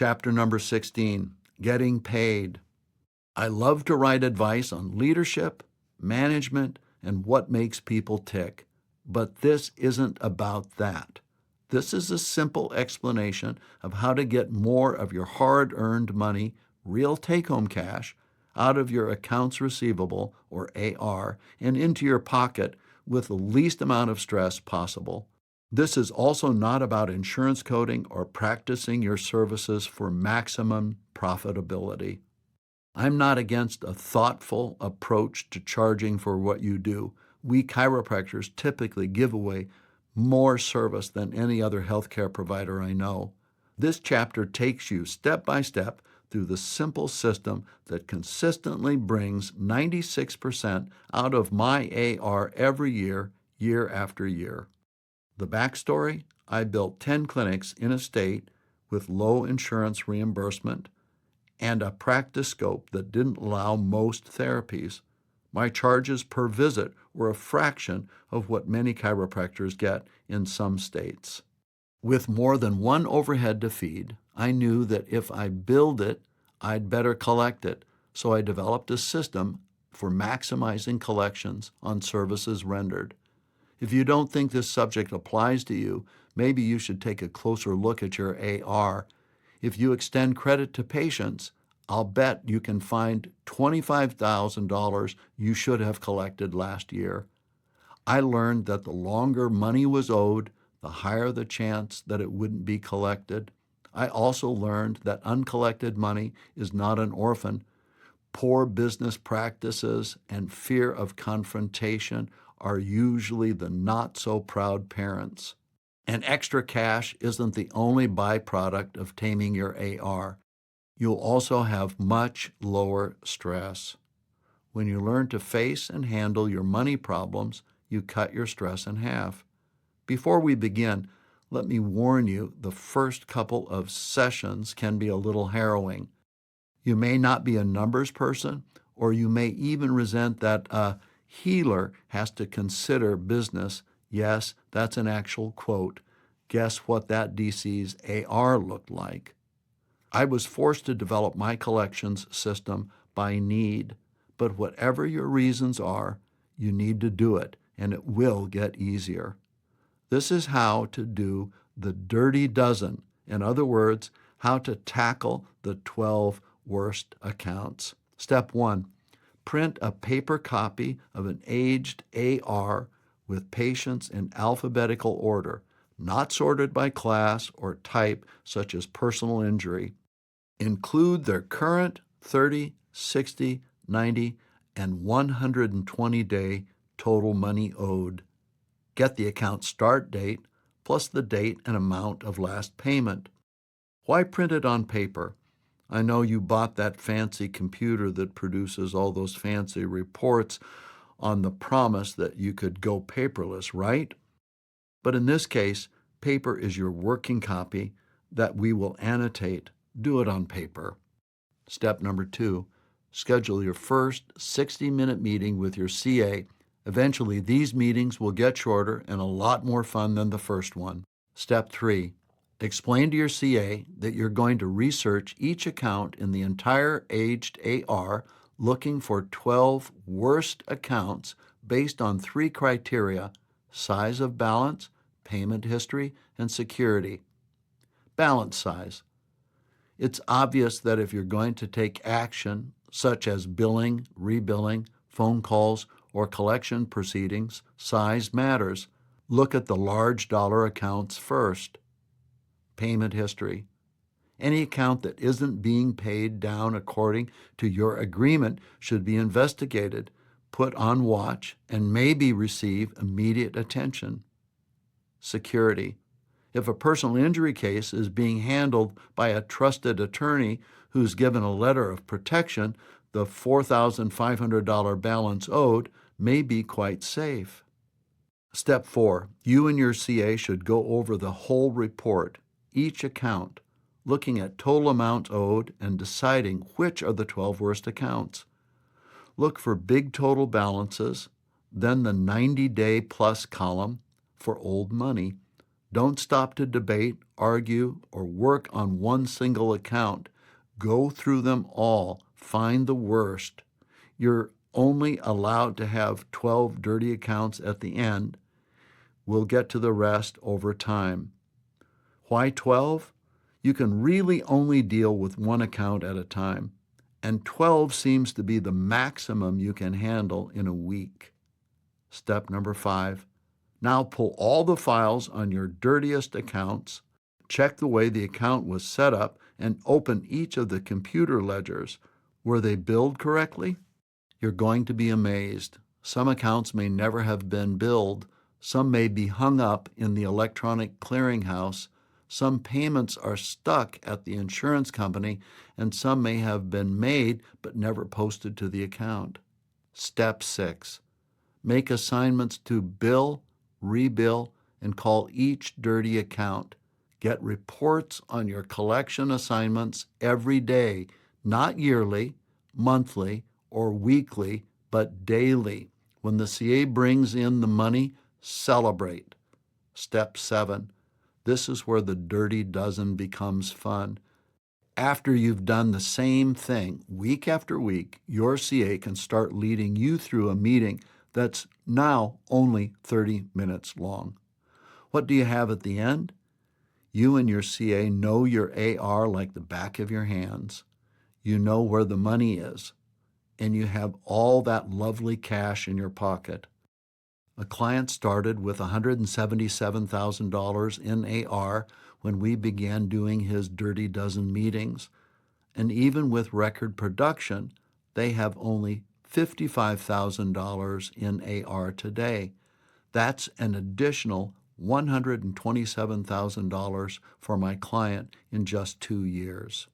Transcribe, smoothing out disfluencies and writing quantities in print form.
Chapter number 16, Getting Paid. I love to write advice on leadership, management, and what makes people tick. But this isn't about that. This is a simple explanation of how to get more of your hard-earned money, real take-home cash, out of your accounts receivable, or AR, and into your pocket with the least amount of stress possible. This is also not about insurance coding or practicing your services for maximum profitability. I'm not against a thoughtful approach to charging for what you do. We chiropractors typically give away more service than any other healthcare provider I know. This chapter takes you step by step through the simple system that consistently brings 96% out of my AR every year, year after year. The backstory: I built 10 clinics in a state with low insurance reimbursement and a practice scope that didn't allow most therapies. My charges per visit were a fraction of what many chiropractors get in some states. With more than one overhead to feed, I knew that if I billed it, I'd better collect it, so I developed a system for maximizing collections on services rendered. If you don't think this subject applies to you, maybe you should take a closer look at your AR. If you extend credit to patients, I'll bet you can find $25,000 you should have collected last year. I learned that the longer money was owed, the higher the chance that it wouldn't be collected. I also learned that uncollected money is not an orphan. Poor business practices and fear of confrontation are usually the not-so-proud parents. And extra cash isn't the only byproduct of taming your AR. You'll also have much lower stress. When you learn to face and handle your money problems, you cut your stress in half. Before we begin, let me warn you, the first couple of sessions can be a little harrowing. You may not be a numbers person, or you may even resent that a healer has to consider business. Yes, that's an actual quote. Guess what that DC's AR looked like? I was forced to develop my collections system by need, but whatever your reasons are, you need to do it, and it will get easier. This is how to do the dirty dozen. In other words, how to tackle the 12 worst accounts. Step 1, print a paper copy of an aged AR with patients in alphabetical order, not sorted by class or type such as personal injury. Include their current 30, 60, 90, and 120-day total money owed. Get the account start date plus the date and amount of last payment. Why print it on paper? I know you bought that fancy computer that produces all those fancy reports on the promise that you could go paperless, right? But in this case, paper is your working copy that we will annotate. Do it on paper. Step number 2, schedule your first 60-minute meeting with your CA. Eventually, these meetings will get shorter and a lot more fun than the first one. Step 3, explain to your CA that you're going to research each account in the entire aged AR, looking for 12 worst accounts based on 3 criteria: size of balance, payment history, and security. Balance size. It's obvious that if you're going to take action, such as billing, rebilling, phone calls, or collection proceedings, size matters. Look at the large dollar accounts first. Payment history. Any account that isn't being paid down according to your agreement should be investigated, put on watch, and maybe receive immediate attention. Security. If a personal injury case is being handled by a trusted attorney who's given a letter of protection, the $4,500 balance owed may be quite safe. Step 4, you and your CA should go over the whole report, each account, looking at total amount owed and deciding which are the 12 worst accounts. Look for big total balances, then the 90-day plus column for old money. Don't stop to debate, argue, or work on one single account. Go through them all. Find the worst. You're only allowed to have 12 dirty accounts at the end. We'll get to the rest over time. Why 12? You can really only deal with one account at a time, and 12 seems to be the maximum you can handle in a week. Step number 5. Now pull all the files on your dirtiest accounts, check the way the account was set up, and open each of the computer ledgers. Were they billed correctly? You're going to be amazed. Some accounts may never have been billed. Some may be hung up in the electronic clearinghouse. Some payments are stuck at the insurance company, and some may have been made but never posted to the account. Step 6. Make assignments to bill, rebill, and call each dirty account. Get reports on your collection assignments every day, not yearly, monthly, or weekly, but daily. When the CA brings in the money, celebrate. Step 7. This is where the dirty dozen becomes fun. After you've done the same thing week after week, your CA can start leading you through a meeting that's now only 30 minutes long. What do you have at the end? You and your CA know your AR like the back of your hands. You know where the money is, and you have all that lovely cash in your pocket. A client started with $177,000 in AR when we began doing his Dirty Dozen meetings, and even with record production, they have only $55,000 in AR today. That's an additional $127,000 for my client in just 2 years.